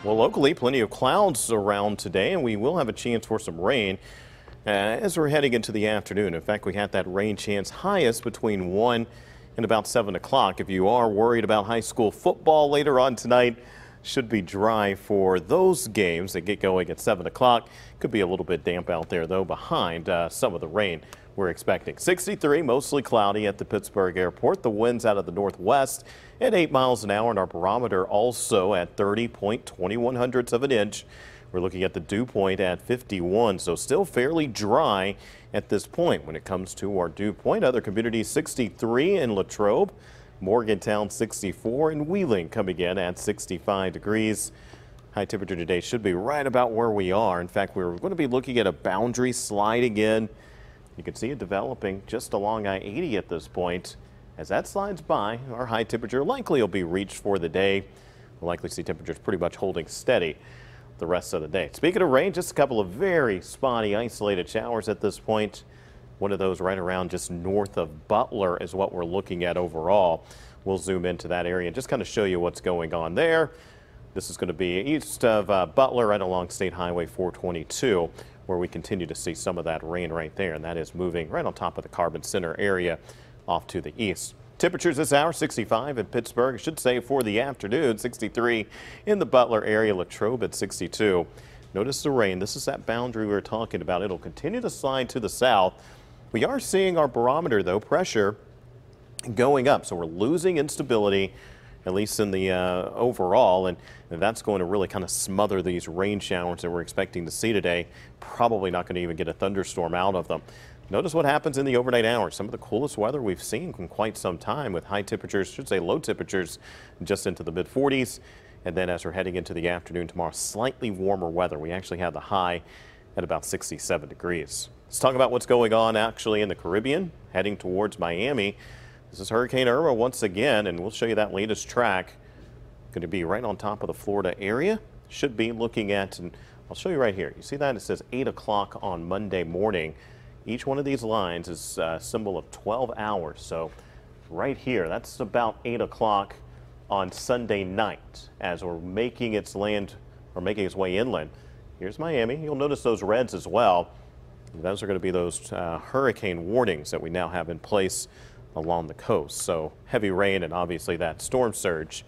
Well, locally, plenty of clouds around today, and we will have a chance for some rain as we're heading into the afternoon. In fact, we had that rain chance highest between 1 and about 7 o'clock. If you are worried about high school football later on tonight, should be dry for those games that get going at 7 o'clock. Could be a little bit damp out there, though, behind some of the rain we're expecting. 63, mostly cloudy at the Pittsburgh airport. The winds out of the northwest at 8 miles an hour, and our barometer also at 30.21 of an inch. We're looking at the dew point at 51, so still fairly dry at this point when it comes to our dew point. Other communities, 63 in Latrobe, Morgantown 64, and Wheeling coming in at 65 degrees. High temperature today should be right about where we are. In fact, we're going to be looking at a boundary sliding in. You can see it developing just along I-80 at this point. As that slides by, our high temperature likely will be reached for the day. We'll likely see temperatures pretty much holding steady the rest of the day. Speaking of rain, just a couple of very spotty isolated showers at this point. One of those right around just north of Butler is what we're looking at overall. We'll zoom into that area and just kind of show you what's going on there. This is going to be east of Butler, right along State Highway 422, where we continue to see some of that rain right there, and that is moving right on top of the Carbon Center area off to the east. Temperatures this hour, 65 in Pittsburgh, I should say for the afternoon, 63 in the Butler area, Latrobe at 62. Notice the rain. This is that boundary we were talking about. It'll continue to slide to the south. We are seeing our barometer, though, pressure going up, so we're losing instability, at least in the overall, and that's going to really kind of smother these rain showers that we're expecting to see today. Probably not going to even get a thunderstorm out of them. Notice what happens in the overnight hours. Some of the coolest weather we've seen in quite some time, with high temperatures, should say low temperatures, just into the mid-40s. And then as we're heading into the afternoon tomorrow, slightly warmer weather. We actually have the high at about 67 degrees. Let's talk about what's going on actually in the Caribbean, heading towards Miami. This is Hurricane Irma once again, and we'll show you that latest track. Going to be right on top of the Florida area. Should be looking at, and I'll show you right here. You see that? It says 8 o'clock on Monday morning. Each one of these lines is a symbol of 12 hours. So right here, that's about 8 o'clock on Sunday night as we're making its land or making its way inland. Here's Miami. You'll notice those reds as well. Those are going to be those hurricane warnings that we now have in place along the coast. So heavy rain and obviously that storm surge,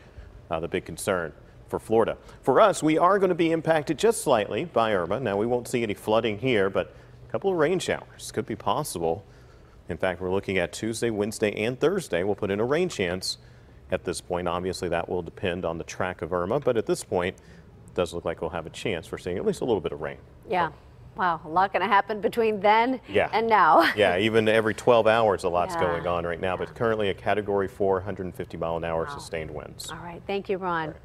the big concern for Florida. For us, we are going to be impacted just slightly by Irma. Now, we won't see any flooding here, but a couple of rain showers could be possible. In fact, we're looking at Tuesday, Wednesday, and Thursday. We'll put in a rain chance at this point. Obviously, that will depend on the track of Irma, but at this point, it does look like we'll have a chance for seeing at least a little bit of rain. Yeah. Wow, a lot going to happen between then and now. Yeah, even every 12 hours, a lot's going on right now, but currently a Category 4, 150-mile-an-hour sustained winds. All right, thank you, Ron.